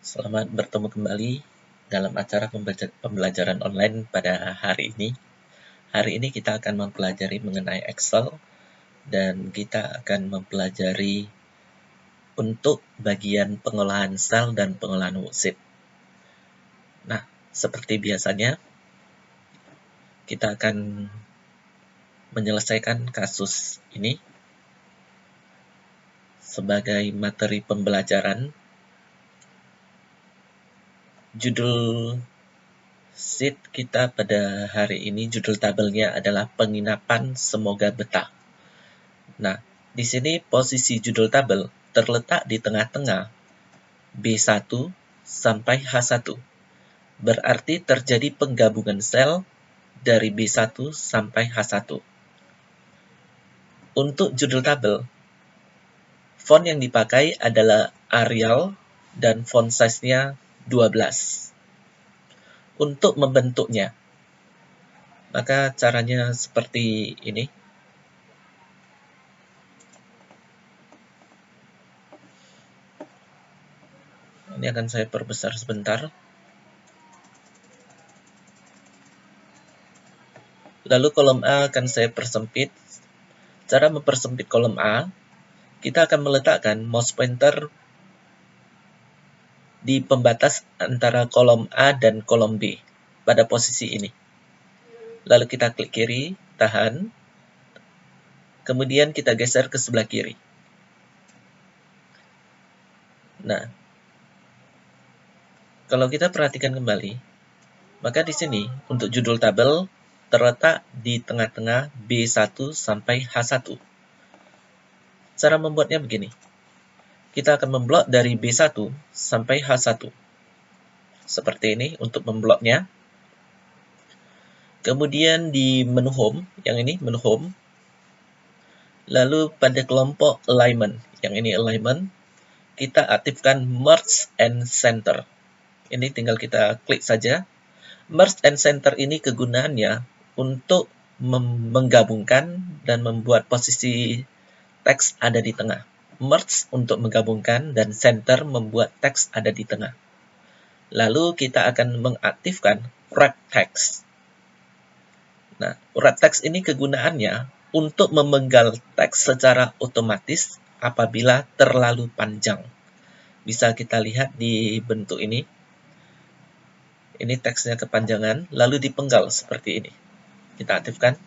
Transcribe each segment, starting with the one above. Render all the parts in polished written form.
Selamat bertemu kembali dalam acara pembelajaran online pada hari ini. Hari ini kita akan mempelajari mengenai Excel dan kita akan mempelajari untuk bagian pengolahan sel dan pengolahan worksheet. Nah, seperti biasanya, kita akan menyelesaikan kasus ini sebagai materi pembelajaran. Judul sheet kita pada hari ini, judul tabelnya adalah penginapan semoga betah. Nah, di sini posisi judul tabel terletak di tengah-tengah B1 sampai H1. Berarti terjadi penggabungan sel dari B1 sampai H1. Untuk judul tabel, font yang dipakai adalah Arial dan font size-nya 12. Untuk membentuknya, maka caranya seperti ini. Ini akan saya perbesar sebentar. Lalu kolom A akan saya persempit. Cara mempersempit kolom A, kita akan meletakkan mouse pointer di pembatas antara kolom A dan kolom B pada posisi ini. Lalu kita klik kiri, tahan, kemudian kita geser ke sebelah kiri. Nah, kalau kita perhatikan kembali, maka di sini untuk judul tabel terletak di tengah-tengah B1 sampai H1. Cara membuatnya begini. Kita akan memblok dari B1 sampai H1. Seperti ini untuk membloknya. Kemudian di menu home, yang ini menu home. Lalu pada kelompok alignment, yang ini alignment, kita aktifkan merge and center. Ini tinggal kita klik saja. Merge and center ini kegunaannya untuk menggabungkan dan membuat posisi teks ada di tengah. Merge untuk menggabungkan dan center membuat teks ada di tengah. Lalu kita akan mengaktifkan wrap text. Nah, wrap text ini kegunaannya untuk memenggal teks secara otomatis apabila terlalu panjang. Bisa kita lihat di bentuk ini. Ini teksnya kepanjangan, lalu dipenggal seperti ini. Kita aktifkan.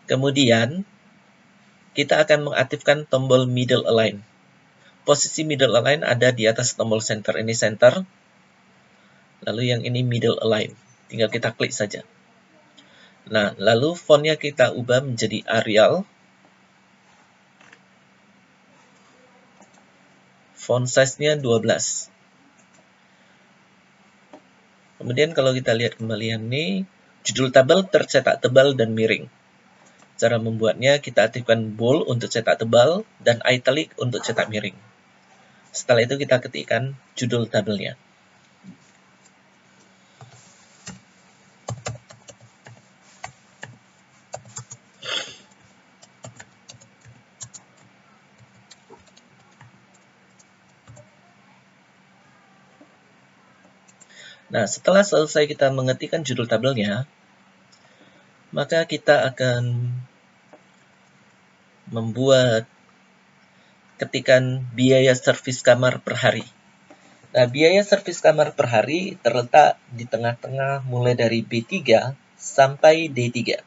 Kemudian, kita akan mengaktifkan tombol middle align. Posisi middle align ada di atas tombol center. Ini center. Lalu yang ini middle align. Tinggal kita klik saja. Nah, lalu fontnya kita ubah menjadi Arial. Font size-nya 12. Kemudian kalau kita lihat kembali yang ini, judul tabel tercetak tebal dan miring. Cara membuatnya, kita aktifkan bold untuk cetak tebal dan italic untuk cetak miring. Setelah itu kita ketikkan judul tabelnya. Nah, setelah selesai kita mengetikkan judul tabelnya, maka kita akan membuat ketikan biaya servis kamar per hari. Nah, biaya servis kamar per hari terletak di tengah-tengah mulai dari B3 sampai D3.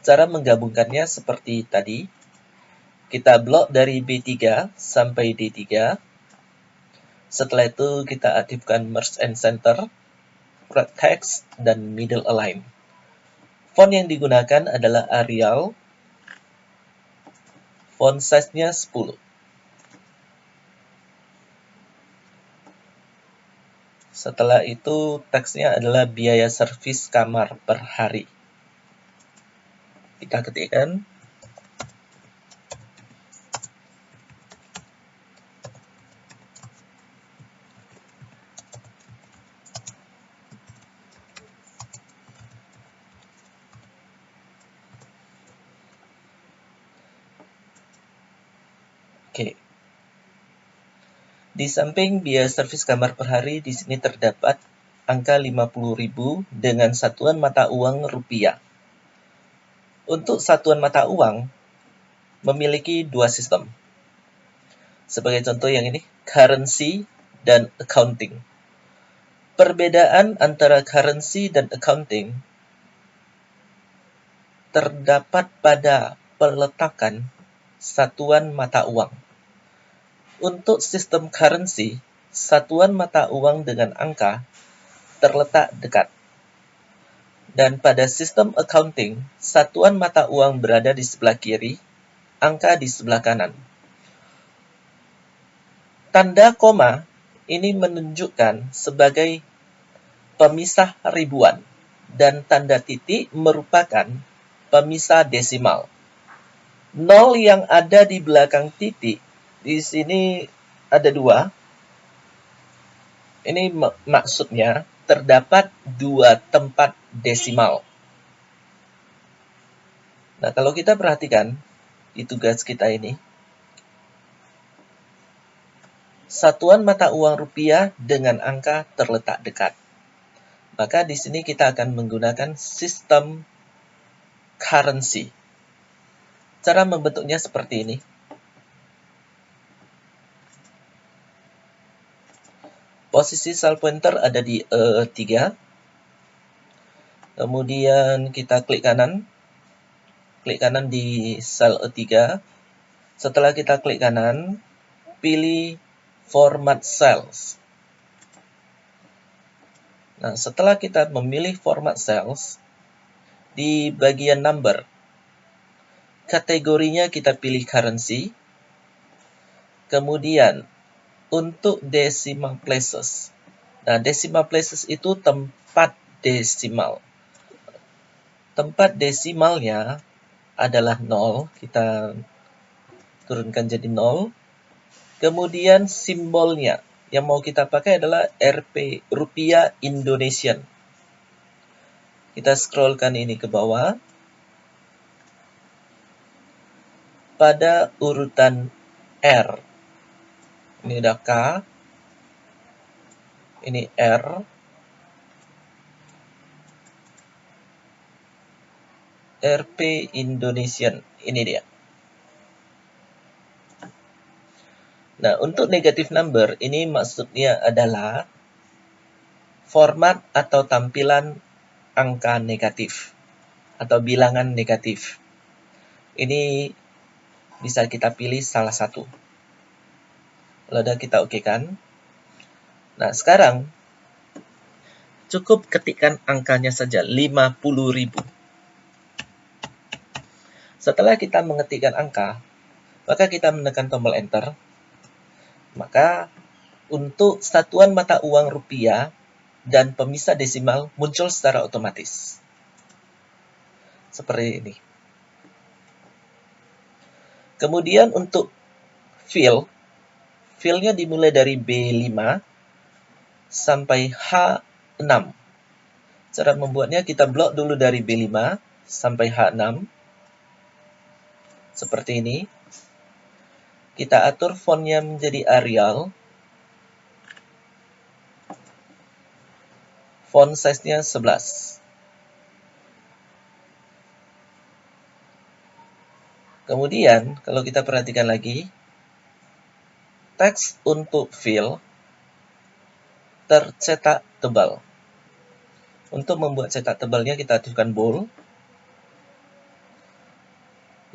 Cara menggabungkannya seperti tadi. Kita blok dari B3 sampai D3. Setelah itu kita aktifkan merge and center, wrap text, dan middle align. Font yang digunakan adalah Arial. Font size-nya 10. Setelah itu teksnya adalah biaya servis kamar per hari. Kita ketikkan. Oke. Di samping biaya servis kamar per hari, di sini terdapat angka 50.000 dengan satuan mata uang rupiah. Untuk satuan mata uang memiliki dua sistem. Sebagai contoh yang ini, currency dan accounting. Perbedaan antara currency dan accounting terdapat pada peletakan satuan mata uang. Untuk sistem currency, satuan mata uang dengan angka terletak dekat. Dan pada sistem accounting, satuan mata uang berada di sebelah kiri, angka di sebelah kanan. Tanda koma ini menunjukkan sebagai pemisah ribuan, dan tanda titik merupakan pemisah desimal. 0 yang ada di belakang titik, di sini ada 2. Ini maksudnya terdapat 2 tempat desimal. Nah, kalau kita perhatikan di tugas kita ini, satuan mata uang rupiah dengan angka terletak dekat. Maka di sini kita akan menggunakan sistem currency. Cara membentuknya seperti ini. Posisi sel pointer ada di E3. Kemudian kita klik kanan di sel E3. Setelah kita klik kanan, pilih format cells. Nah, setelah kita memilih format cells, di bagian number, kategorinya kita pilih currency. Kemudian, untuk decimal places. Nah, decimal places itu tempat desimal. Tempat desimalnya adalah 0. Kita turunkan jadi 0. Kemudian simbolnya yang mau kita pakai adalah Rp, rupiah Indonesian. Kita scrollkan ini ke bawah. Pada urutan R. Ini udah K. Ini R. Rp Indonesian. Ini dia. Nah, untuk negative number, ini maksudnya adalah format atau tampilan angka negatif atau bilangan negatif. Ini bisa kita pilih salah satu. Lalu udah kita okekan. Nah, sekarang cukup ketikkan angkanya saja, 50.000. Setelah kita mengetikkan angka, maka kita menekan tombol enter. Maka untuk satuan mata uang rupiah dan pemisah desimal muncul secara otomatis. Seperti ini. Kemudian untuk fill-nya dimulai dari B5 sampai H6. Cara membuatnya kita blok dulu dari B5 sampai H6. Seperti ini. Kita atur fontnya menjadi Arial. Font size-nya 11. Kemudian, kalau kita perhatikan lagi, teks untuk fill tercetak tebal. Untuk membuat cetak tebalnya, kita aktifkan bold.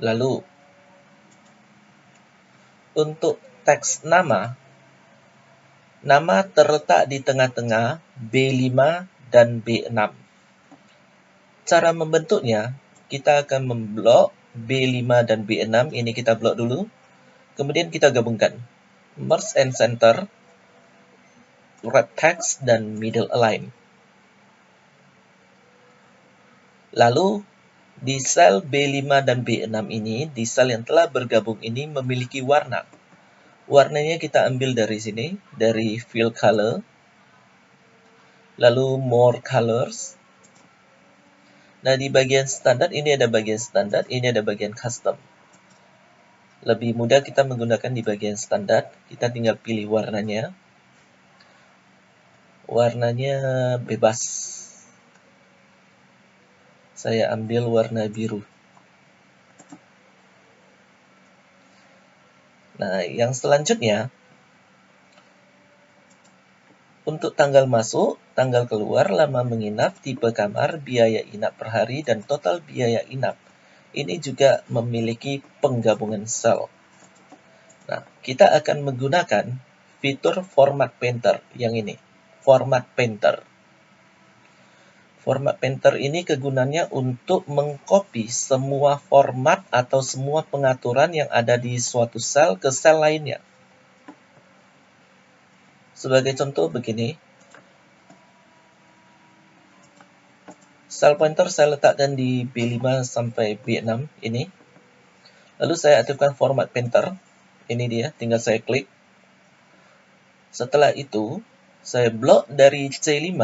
Lalu, untuk teks nama terletak di tengah-tengah B5 dan B6. Cara membentuknya, kita akan memblok B5 dan B6. Ini kita blok dulu. Kemudian kita gabungkan. Merge and center, wrap text, dan middle align. Lalu, di sel B5 dan B6 ini, di sel yang telah bergabung ini memiliki warna. Warnanya kita ambil dari sini, dari fill color. Lalu more colors. Nah, di bagian standar, ini ada bagian standar, ini ada bagian custom. Lebih mudah kita menggunakan di bagian standar. Kita tinggal pilih warnanya. Warnanya bebas. Saya ambil warna biru. Nah, yang selanjutnya, untuk tanggal masuk, tanggal keluar, lama menginap, tipe kamar, biaya inap per hari, dan total biaya inap. Ini juga memiliki penggabungan sel. Nah, kita akan menggunakan fitur Format Painter yang ini. Format Painter. Format Painter ini kegunaannya untuk mengcopy semua format atau semua pengaturan yang ada di suatu sel ke sel lainnya. Sebagai contoh begini. Sel pointer saya letakkan di B5 sampai B6 ini. Lalu saya aktifkan Format Painter. Ini dia, tinggal saya klik. Setelah itu, saya blok dari C5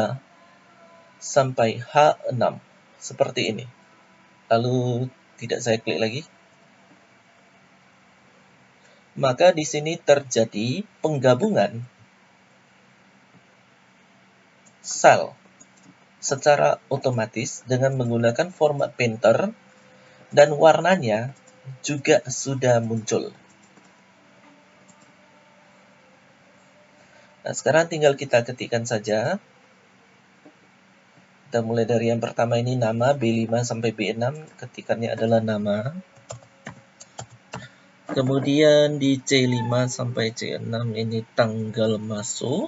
sampai H6 seperti ini. Lalu tidak saya klik lagi. Maka di sini terjadi penggabungan sel secara otomatis dengan menggunakan Format Painter, dan warnanya juga sudah muncul. Nah, sekarang tinggal kita ketikkan saja. Kita mulai dari yang pertama ini, nama, B5 sampai B6, ketikannya adalah nama. Kemudian di C5 sampai C6 ini tanggal masuk.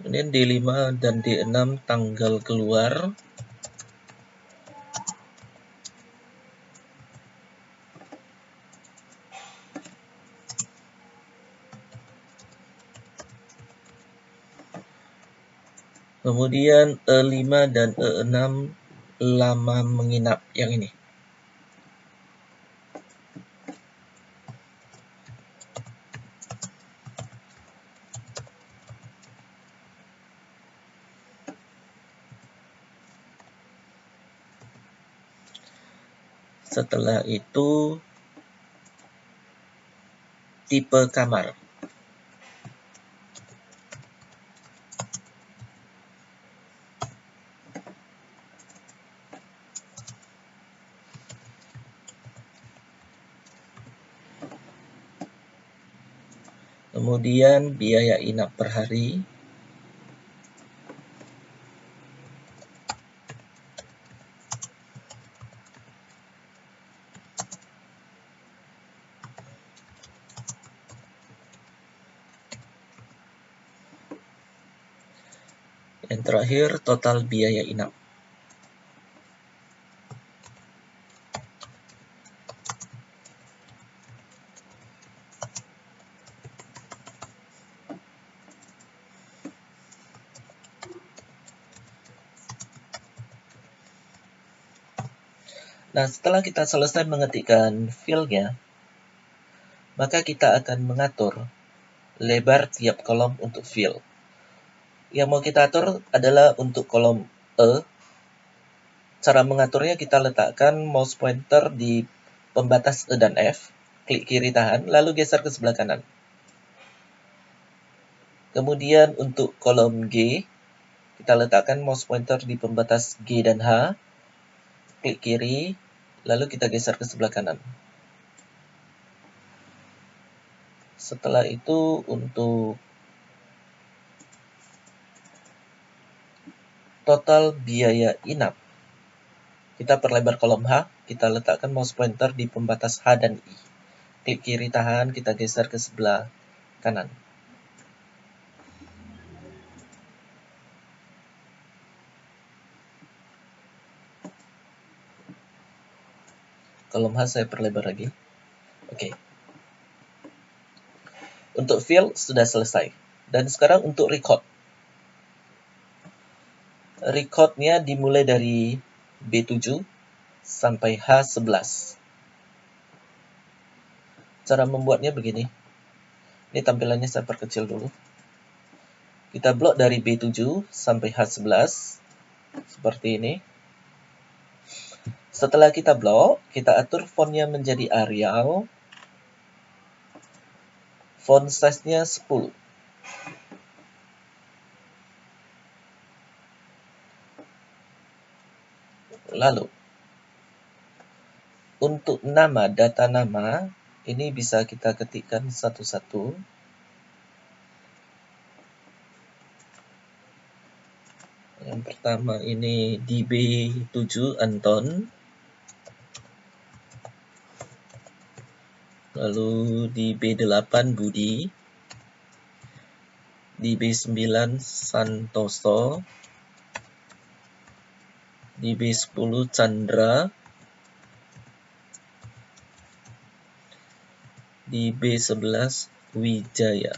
Kemudian D5 dan D6 tanggal keluar. Kemudian E5 dan E6 lama menginap yang ini. Setelah itu tipe kamar. Kemudian biaya inap per hari. Yang terakhir total biaya inap. Nah, setelah kita selesai mengetikkan filenya, maka kita akan mengatur lebar tiap kolom untuk fill. Yang mau kita atur adalah untuk kolom E. Cara mengaturnya kita letakkan mouse pointer di pembatas E dan F, klik kiri tahan, lalu geser ke sebelah kanan. Kemudian untuk kolom G, kita letakkan mouse pointer di pembatas G dan H, klik kiri, lalu kita geser ke sebelah kanan. Setelah itu untuk total biaya inap, kita perlebar kolom H, kita letakkan mouse pointer di pembatas H dan I. Klik kiri tahan, kita geser ke sebelah kanan. Kolom H saya perlebar lagi. Oke. Untuk fill sudah selesai. Dan sekarang untuk record. Recordnya dimulai dari B7 sampai H11. Cara membuatnya begini. Ini tampilannya saya perkecil dulu. Kita blok dari B7 sampai H11. seperti ini. Setelah kita blok, kita atur fontnya menjadi Arial. Font size-nya 10. Lalu, untuk nama, data nama, ini bisa kita ketikkan satu-satu. Yang pertama ini DB7 Anton. Lalu DB8 Budi. DB9 Santoso. DB10 Chandra. DB11 Wijaya.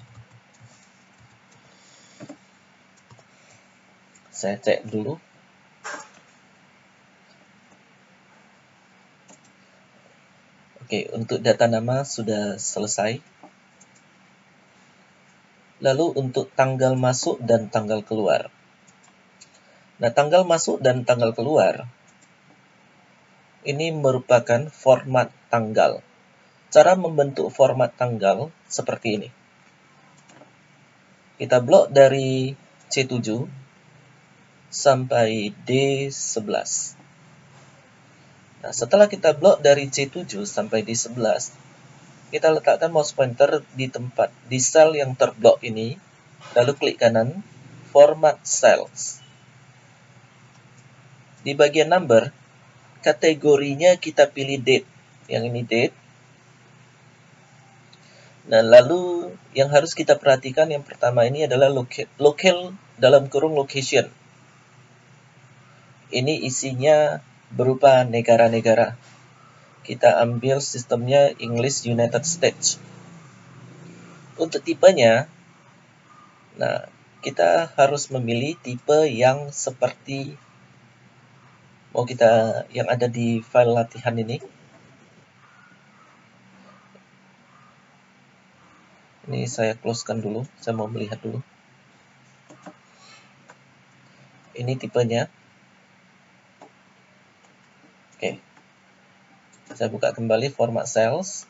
Saya cek dulu. Oke, untuk data nama sudah selesai. Lalu untuk tanggal masuk dan tanggal keluar. Nah, tanggal masuk dan tanggal keluar ini merupakan format tanggal. Cara membentuk format tanggal seperti ini. Kita blok dari C7 sampai D11. Nah, setelah kita blok dari C7 sampai D11, kita letakkan mouse pointer di sel yang terblok ini, lalu klik kanan, Format Cells. Di bagian number, kategorinya kita pilih date. Yang ini date. Nah, lalu yang harus kita perhatikan yang pertama ini adalah local dalam kurung location. Ini isinya berupa negara-negara. Kita ambil sistemnya English United States. Untuk tipenya, nah, kita harus memilih tipe yang seperti yang ada di file latihan ini. Ini saya closekan dulu, saya mau melihat dulu. Ini tipenya. Oke. Saya buka kembali format cells.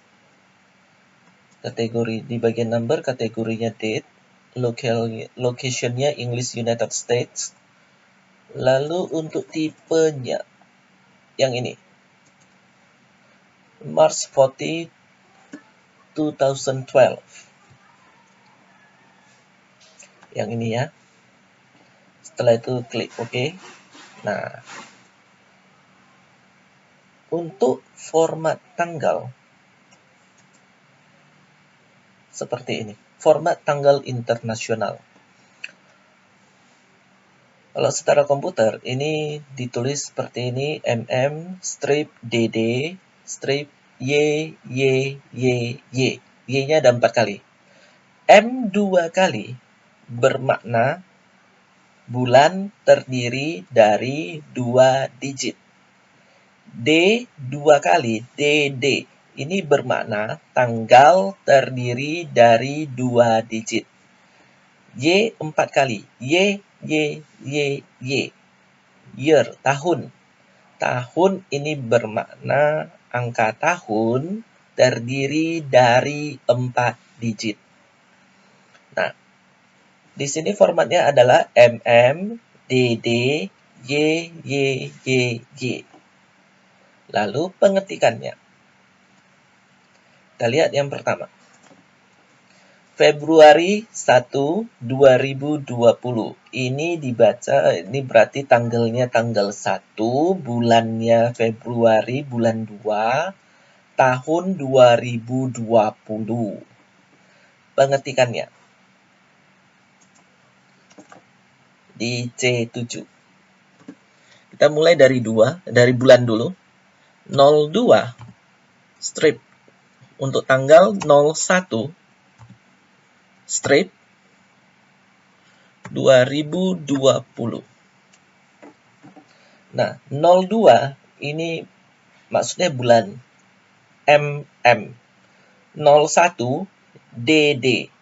Kategori di bagian number, kategorinya date. Location-nya English United States. Lalu untuk tipenya, yang ini. March 40, 2012. Yang ini ya. Setelah itu klik OK. Nah, untuk format tanggal seperti ini. Format tanggal internasional. Kalau secara komputer, ini ditulis seperti ini, MM-DD Y. Y-nya ada 4 kali. M 2 kali bermakna bulan terdiri dari 2 digit. D 2 kali, DD. Ini bermakna tanggal terdiri dari 2 digit. Y 4 kali, Y. Year, tahun. Tahun ini bermakna angka tahun terdiri dari 4 digit. Nah, di sini formatnya adalah DD Y. Lalu pengetikannya. Kita lihat yang pertama. Februari 1, 2020. Ini dibaca, ini berarti tanggalnya tanggal 1, bulannya Februari, bulan 2, tahun 2020. Pengetikannya. Di C7. Kita mulai dari bulan dulu. 02 strip untuk tanggal 01 strip 2020. Nah, 02 ini maksudnya bulan. MM. 01 DD.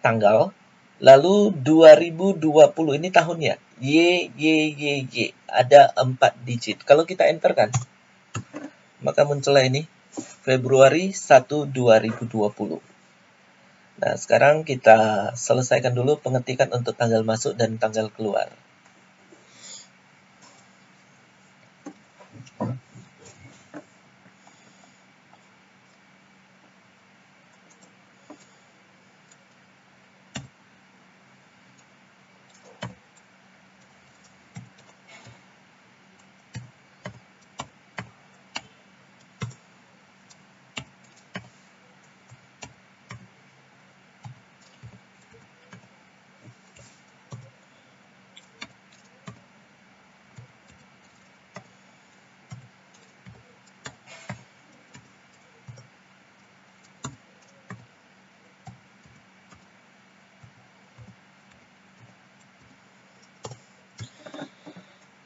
Tanggal. Lalu 2020 ini tahunnya. Y. Ada 4 digit. Kalau kita enter kan, maka muncullah ini Februari 1, 2020. Nah, sekarang kita selesaikan dulu pengetikan untuk tanggal masuk dan tanggal keluar.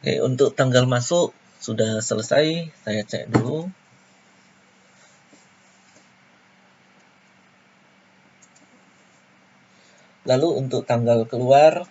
Oke, untuk tanggal masuk sudah selesai, saya cek dulu. Lalu untuk tanggal keluar,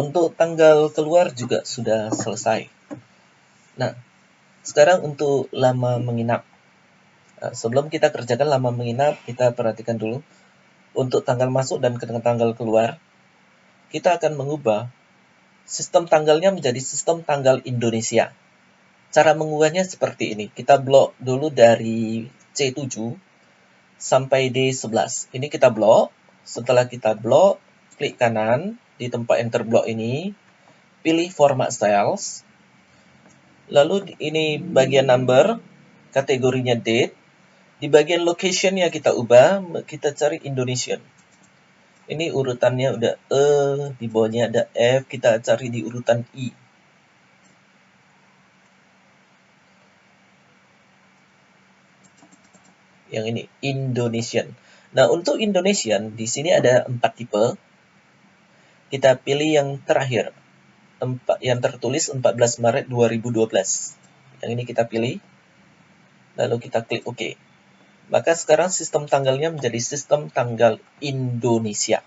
untuk tanggal keluar juga sudah selesai. Nah, sekarang untuk lama menginap. Nah, sebelum kita kerjakan lama menginap, kita perhatikan dulu. Untuk tanggal masuk dan tanggal keluar, kita akan mengubah sistem tanggalnya menjadi sistem tanggal Indonesia. Cara mengubahnya seperti ini. Kita blok dulu dari C7 sampai D11. Ini kita blok. Setelah kita blok, klik kanan di tempat enter blok ini, pilih format cells. Lalu ini bagian number, kategorinya date. Di bagian location-nya kita ubah, kita cari Indonesian. Ini urutannya udah E, di bawahnya ada F, kita cari di urutan I. Yang ini Indonesian. Nah, untuk Indonesian di sini ada 4 tipe. Kita pilih yang terakhir, yang tertulis 14 Maret 2012. Yang ini kita pilih. Lalu kita klik OK. Maka sekarang sistem tanggalnya menjadi sistem tanggal Indonesia.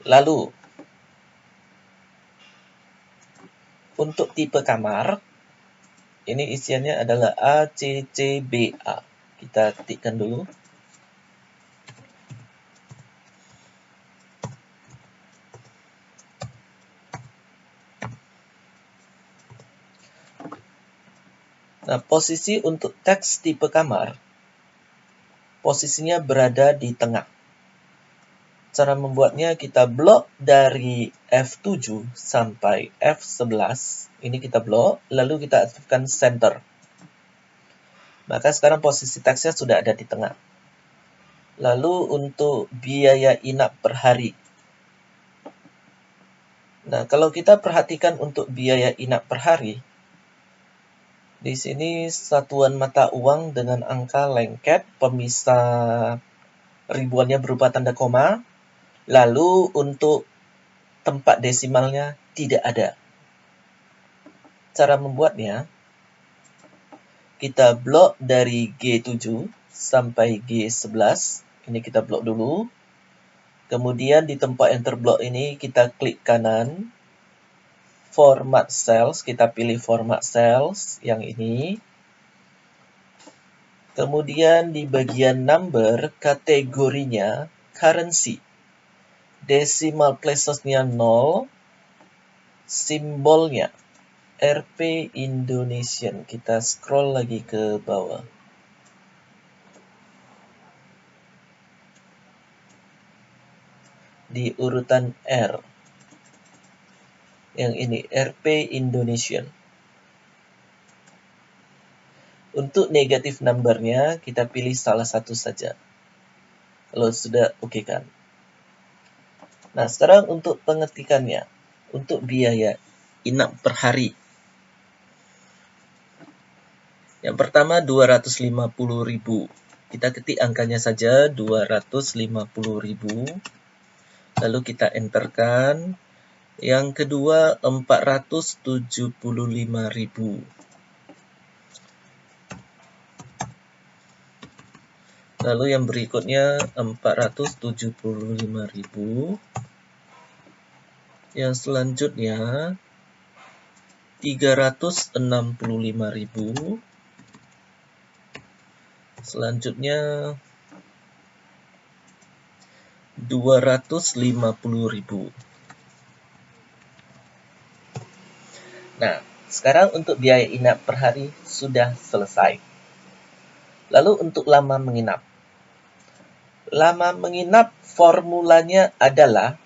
Lalu untuk tipe kamar, ini isiannya adalah ACCBA. Kita ketikkan dulu. Nah, posisi untuk teks tipe kamar, posisinya berada di tengah. Cara membuatnya kita blok dari F7 sampai F11. Ini kita blok, lalu kita aktifkan center. Maka sekarang posisi teksnya sudah ada di tengah. Lalu untuk biaya inap per hari. Nah, kalau kita perhatikan untuk biaya inap per hari, di sini satuan mata uang dengan angka lengket, pemisah ribuannya berupa tanda koma, lalu untuk tempat desimalnya tidak ada. Cara membuatnya, kita blok dari G7 sampai G11. Ini kita blok dulu. Kemudian di tempat enter blok ini kita klik kanan. Format cells, kita pilih format cells yang ini. Kemudian di bagian number, kategorinya currency. Decimal placesnya 0. simbolnya RP Indonesian. Kita scroll lagi ke bawah. Di urutan R. Yang ini RP Indonesian. Untuk negatif numbernya, kita pilih salah satu saja. Kalau sudah, oke kan. Nah, sekarang untuk pengetikannya. Untuk biaya inap per hari. Yang pertama 250.000. Kita ketik angkanya saja 250.000. Lalu kita enterkan. Yang kedua 475.000. Lalu yang berikutnya 475.000. Yang selanjutnya 365.000. Selanjutnya 250.000. Nah, sekarang untuk biaya inap per hari sudah selesai. Lalu untuk lama menginap. Lama menginap formulanya adalah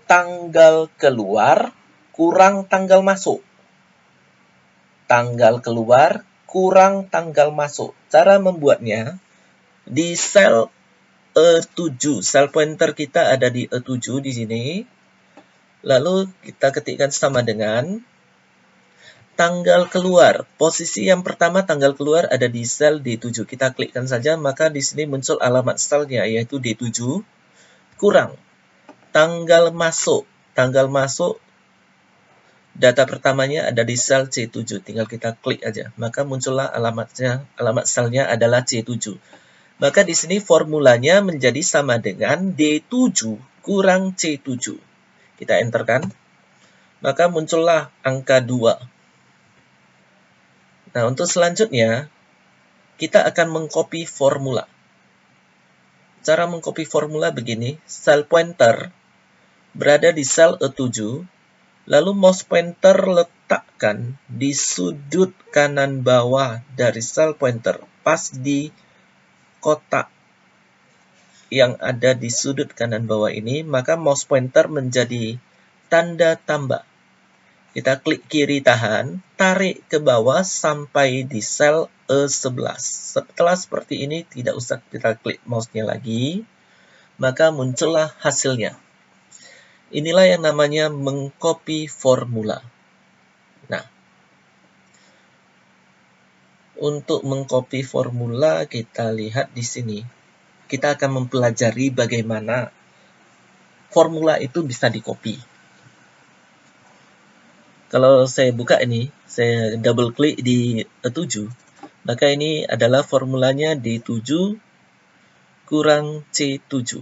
tanggal keluar kurang tanggal masuk. Tanggal keluar kurang tanggal masuk. Cara membuatnya, di sel E7, sel pointer kita ada di E7 di sini. Lalu kita ketikkan sama dengan tanggal keluar. Posisi yang pertama tanggal keluar ada di sel D7. Kita klikkan saja, maka di sini muncul alamat selnya, yaitu D7, kurang tanggal masuk. Tanggal masuk, data pertamanya ada di sel C7. Tinggal kita klik aja, maka muncullah alamatnya. Alamat selnya adalah C7. Maka di sini formulanya menjadi sama dengan D7 kurang C7. Kita enterkan, maka muncullah angka 2. Nah, untuk selanjutnya, kita akan mengcopy formula. Cara mengcopy formula begini, sel pointer berada di sel E7, lalu mouse pointer letakkan di sudut kanan bawah dari sel pointer, pas di kotak yang ada di sudut kanan bawah ini, maka mouse pointer menjadi tanda tambah. Kita klik kiri tahan, tarik ke bawah sampai di sel E11. Setelah seperti ini, tidak usah kita klik mouse-nya lagi, maka muncullah hasilnya. Inilah yang namanya mengcopy formula. Nah, untuk mengcopy formula kita lihat di sini. Kita akan mempelajari bagaimana formula itu bisa di-copy. Kalau saya buka ini, saya double klik di E7, maka ini adalah formulanya D7 kurang C7.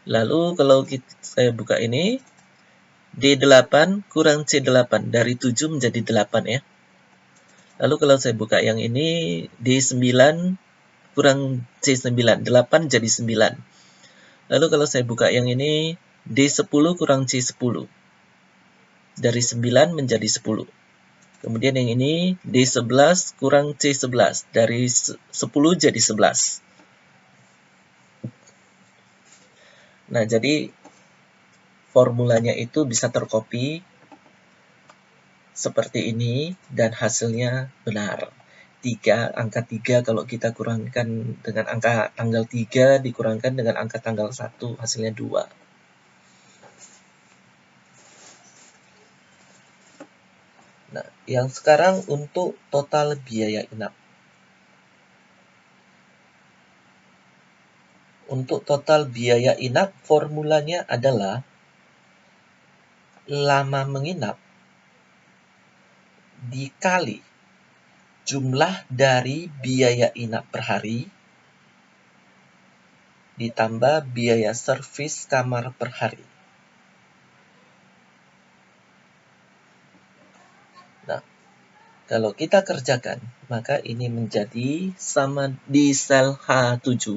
Lalu kalau saya buka ini, D8 kurang C8, dari 7 menjadi 8 ya. Lalu kalau saya buka yang ini, D9 kurang C9, 8 jadi 9. Lalu kalau saya buka yang ini, D10 kurang C10. Dari 9 menjadi 10. Kemudian yang ini, D11 kurang C11. Dari 10 jadi 11. Nah, jadi formulanya itu bisa tercopy seperti ini dan hasilnya benar. Angka 3 kalau kita kurangkan dengan angka tanggal 3 dikurangkan dengan angka tanggal 1, hasilnya 2. Nah, yang sekarang untuk total biaya inap. Untuk total biaya inap, formulanya adalah lama menginap dikali jumlah dari biaya inap per hari ditambah biaya servis kamar per hari. Nah, kalau kita kerjakan, maka ini menjadi sama di sel H7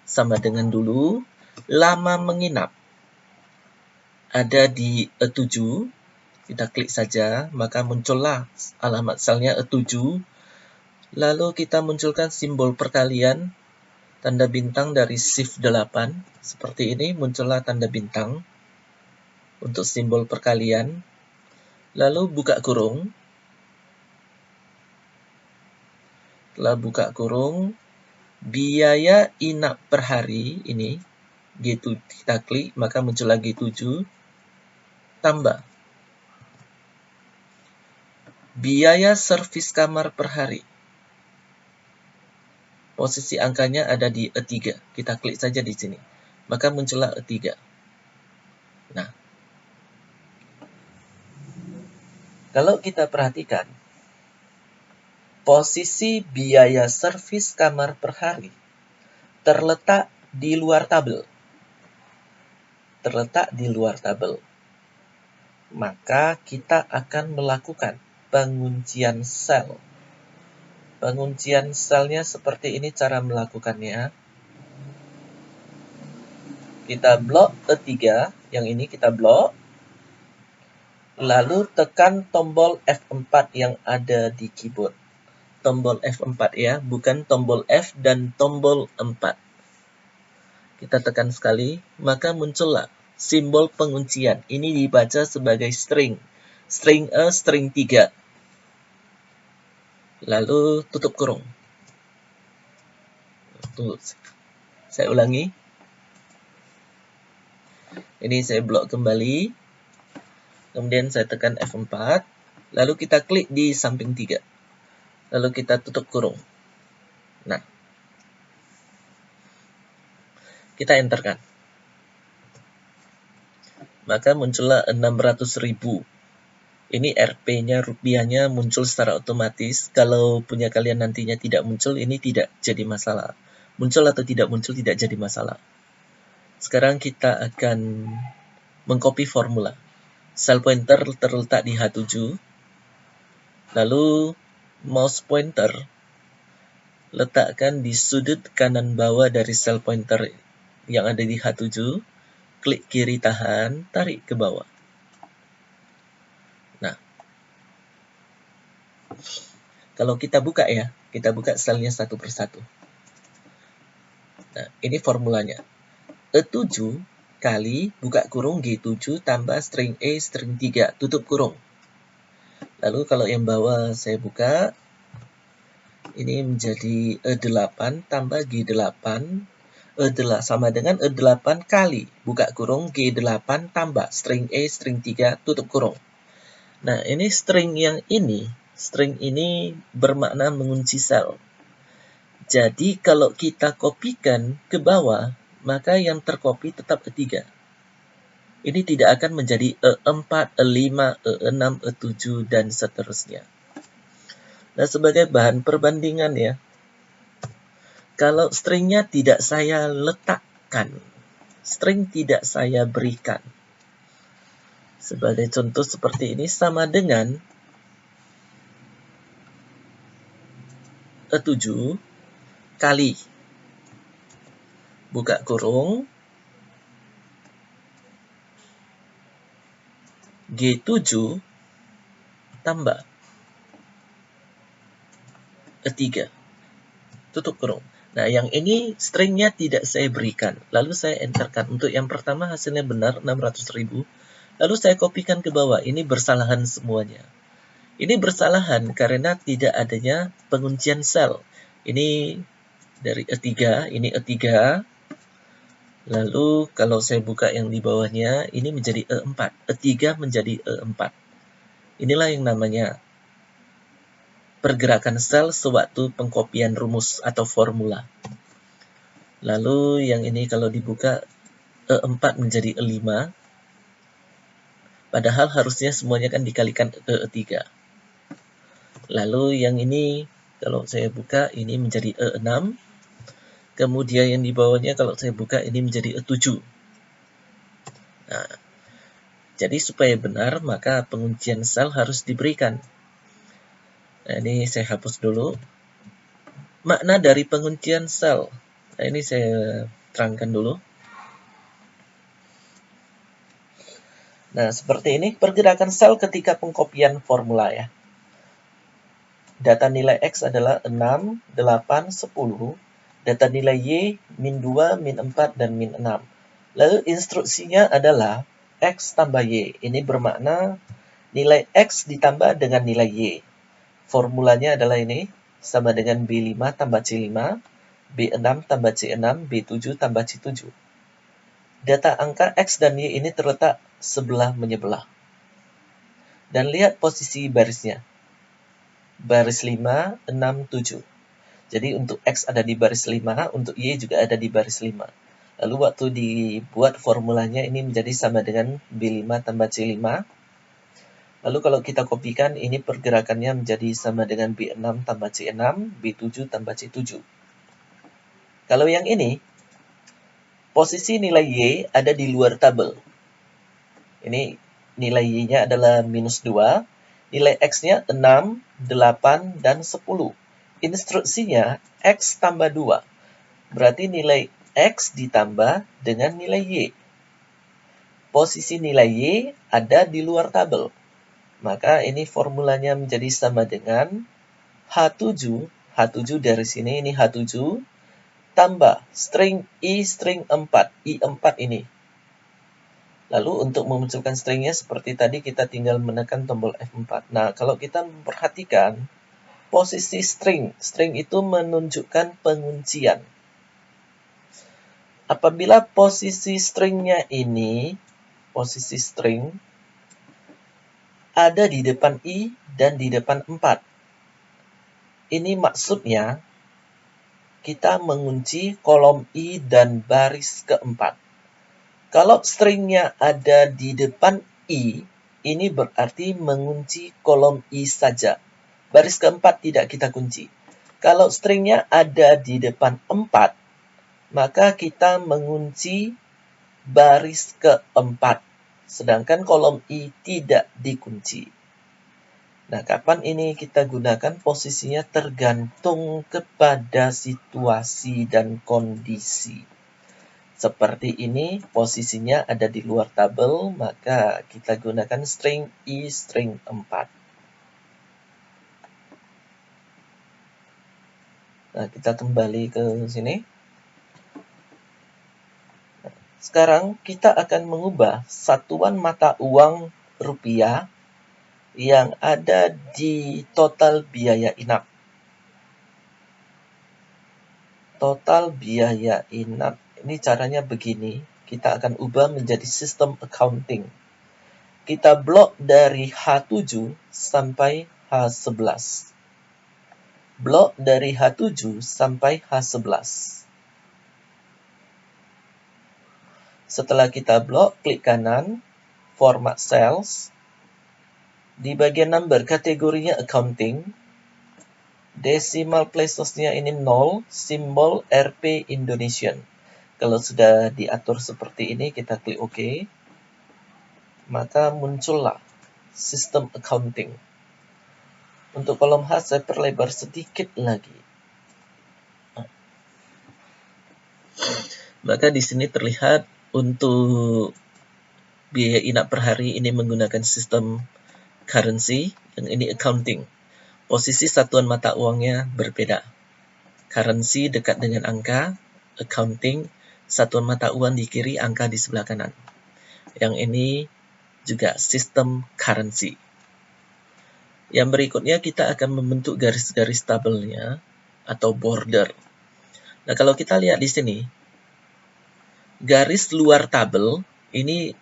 sama dengan dulu. lama menginap ada di E7, kita klik saja, maka muncullah alamat selnya E7. Lalu kita munculkan simbol perkalian, tanda bintang dari Shift 8. Seperti ini, muncullah tanda bintang untuk simbol perkalian. Lalu buka kurung. Setelah buka kurung, biaya inap per hari ini, G7, kita klik, maka muncul lagi 7, tambah. Biaya servis kamar per hari. Posisi angkanya ada di E3. Kita klik saja di sini. Maka muncullah E3. Nah, kalau kita perhatikan, posisi biaya servis kamar per hari terletak di luar tabel. Maka kita akan melakukan penguncian sel. Penguncian selnya seperti ini cara melakukannya. Kita blok E3, yang ini kita blok. Lalu tekan tombol F4 yang ada di keyboard. Tombol F4 ya, bukan tombol F dan tombol 4. Kita tekan sekali, maka muncullah simbol penguncian. Ini dibaca sebagai string. String A, string 3. Lalu tutup kurung. Tunggu, saya ulangi. Ini saya blok kembali. Kemudian saya tekan F4. Lalu kita klik di samping 3. Lalu kita tutup kurung. Nah, kita enterkan. Maka muncullah 600.000. Ini Rp-nya, rupiahnya muncul secara otomatis. Kalau punya kalian nantinya tidak muncul, ini tidak jadi masalah. Muncul atau tidak muncul tidak jadi masalah. Sekarang kita akan mengcopy formula. Sel pointer terletak di H7. Lalu mouse pointer letakkan di sudut kanan bawah dari sel pointer yang ada di H7. Klik kiri tahan, tarik ke bawah. Nah, kalau kita buka ya, kita buka selnya satu persatu. Nah, ini formulanya. E7 kali buka kurung G7 tambah string E string 3, tutup kurung. Lalu kalau yang bawah saya buka, ini menjadi E8 tambah G8, E8 sama dengan E8 kali buka kurung G8 tambah string E string 3, tutup kurung. Nah, ini string ini bermakna mengunci sel. Jadi kalau kita kopikan ke bawah, maka yang terkopi tetap E3. Ini tidak akan menjadi E4, E5, E6, E7, dan seterusnya. Nah, sebagai bahan perbandingan ya, kalau stringnya tidak saya letakkan, string tidak saya berikan, sebagai contoh seperti ini sama dengan E7 kali buka kurung G7 tambah E3, tutup kurung. Nah, yang ini stringnya tidak saya berikan. Lalu saya enterkan. Untuk yang pertama hasilnya benar, 600.000. Lalu saya kopikan ke bawah. Ini bersalahan semuanya. Ini bersalahan karena tidak adanya penguncian sel. Ini dari E3, ini E3. Lalu kalau saya buka yang di bawahnya, ini menjadi E4. E3 menjadi E4. Inilah yang namanya pergerakan sel sewaktu pengkopian rumus atau formula. Lalu yang ini kalau dibuka E4 menjadi E5. Padahal harusnya semuanya kan dikalikan E3. Lalu yang ini kalau saya buka ini menjadi E6. Kemudian yang di bawahnya kalau saya buka ini menjadi E7. Nah, jadi supaya benar maka penguncian sel harus diberikan. Nah, ini saya hapus dulu. Makna dari penguncian sel. Nah, ini saya terangkan dulu. Nah, seperti ini pergerakan sel ketika pengkopian formula ya. Data nilai X adalah 6, 8, 10. Data nilai Y, min 2, min 4, dan min 6. Lalu instruksinya adalah X tambah Y. Ini bermakna nilai X ditambah dengan nilai Y. Formulanya adalah ini, sama dengan B5 tambah C5, B6 tambah C6, B7 tambah C7. Data angka X dan Y ini terletak sebelah menyebelah. Dan lihat posisi barisnya. Baris 5, 6, 7. Jadi untuk X ada di baris 5, untuk Y juga ada di baris 5. Lalu waktu dibuat formulanya ini menjadi sama dengan B5 tambah C5. Lalu kalau kita kopikan, ini pergerakannya menjadi sama dengan B6 tambah C6, B7 tambah C7. Kalau yang ini, posisi nilai Y ada di luar tabel. Ini nilai Y-nya adalah minus 2, nilai X-nya 6, 8, dan 10. Instruksinya X tambah 2. Berarti nilai X ditambah dengan nilai Y. Posisi nilai Y ada di luar tabel. Maka ini formulanya menjadi sama dengan H7. H7 dari sini, ini H7. Tambah string I string 4. I4 ini. Lalu untuk memunculkan stringnya seperti tadi kita tinggal menekan tombol F4. Nah, kalau kita memperhatikan posisi string itu menunjukkan penguncian. Apabila posisi stringnya ini, posisi string ada di depan I dan di depan 4. Ini maksudnya kita mengunci kolom I dan baris keempat. Kalau stringnya ada di depan I, ini berarti mengunci kolom I saja. Baris keempat tidak kita kunci. Kalau stringnya ada di depan 4, maka kita mengunci baris keempat. Sedangkan kolom I tidak dikunci. Nah, kapan ini kita gunakan? Posisinya tergantung kepada situasi dan kondisi. Seperti ini, posisinya ada di luar tabel, maka kita gunakan string I string 4. Nah, kita kembali ke sini. Sekarang kita akan mengubah satuan mata uang rupiah yang ada di total biaya inap. Total biaya inap, ini caranya begini. Kita akan ubah menjadi sistem accounting. Kita blok dari H7 sampai H11. Blok dari H7 sampai H11. Setelah kita blok, klik kanan, format cells. Di bagian number, kategorinya accounting. Decimal places-nya ini 0, simbol Rp Indonesian. Kalau sudah diatur seperti ini, kita klik OK. Maka muncullah sistem accounting. Untuk kolom H saya perlebar sedikit lagi. Maka di sini terlihat untuk biaya inap per hari ini menggunakan sistem currency, yang ini accounting. Posisi satuan mata uangnya berbeda. Currency dekat dengan angka, accounting, satuan mata uang di kiri, angka di sebelah kanan. Yang ini juga sistem currency. Yang berikutnya kita akan membentuk garis-garis tabelnya atau border. Nah, kalau kita lihat di sini, garis luar tabel ini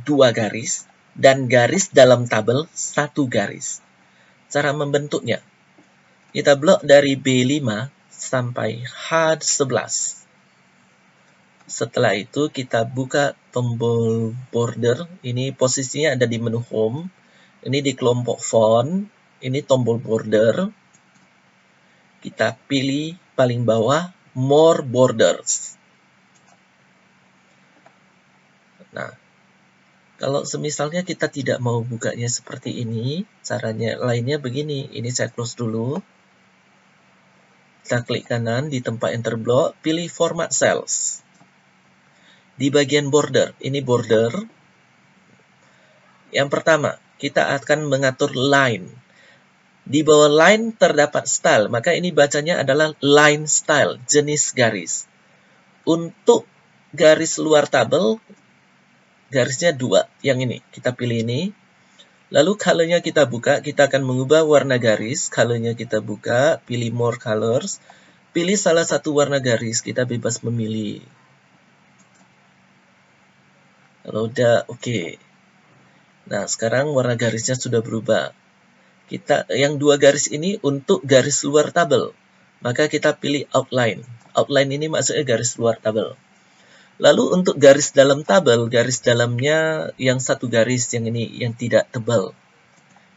2 garis dan garis dalam tabel 1 garis. Cara membentuknya, kita blok dari B5 sampai H11. Setelah itu kita buka tombol border. Ini posisinya ada di menu home. Ini di kelompok font. Ini tombol border. Kita pilih paling bawah more borders. Nah, kalau semisalnya kita tidak mau bukanya seperti ini, caranya lainnya begini. Ini saya close dulu. Kita klik kanan di tempat enter block, pilih format cells. Di bagian border, ini border. Yang pertama, kita akan mengatur line. Di bawah line terdapat style, maka ini bacanya adalah line style, jenis garis. Untuk garis luar tabel, garisnya 2, yang ini. Kita pilih ini. Lalu colornya kita buka, kita akan mengubah warna garis. Colornya kita buka, pilih more colors. Pilih salah satu warna garis, kita bebas memilih. Kalau udah oke. Nah, sekarang warna garisnya sudah berubah. Yang 2 garis ini untuk garis luar tabel. Maka kita pilih outline. Outline ini maksudnya garis luar tabel. Lalu untuk garis dalam tabel, garis dalamnya yang 1 garis, yang ini, yang tidak tebal.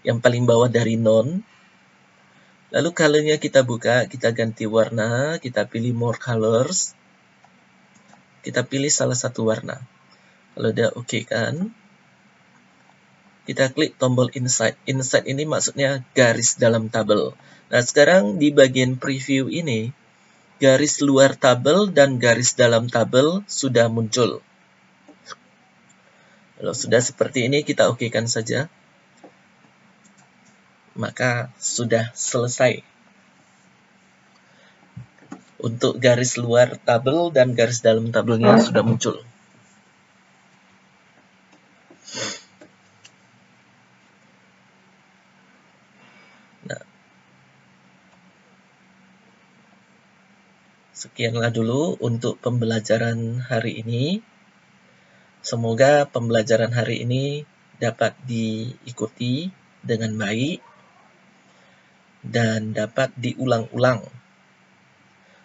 Yang paling bawah dari none. Lalu colornya kita buka, kita ganti warna, kita pilih more colors. Kita pilih salah satu warna. Kalau udah oke kan, kita klik tombol inside. Inside ini maksudnya garis dalam tabel. Nah, sekarang di bagian preview ini, garis luar tabel dan garis dalam tabel sudah muncul. Kalau sudah seperti ini, kita okekan saja. Maka sudah selesai. Untuk garis luar tabel dan garis dalam tabelnya sudah muncul. Nah, sekianlah dulu untuk pembelajaran hari ini. Semoga pembelajaran hari ini dapat diikuti dengan baik dan dapat diulang-ulang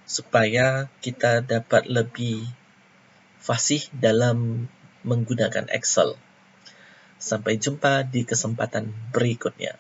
supaya kita dapat lebih fasih dalam menggunakan Excel. Sampai jumpa di kesempatan berikutnya.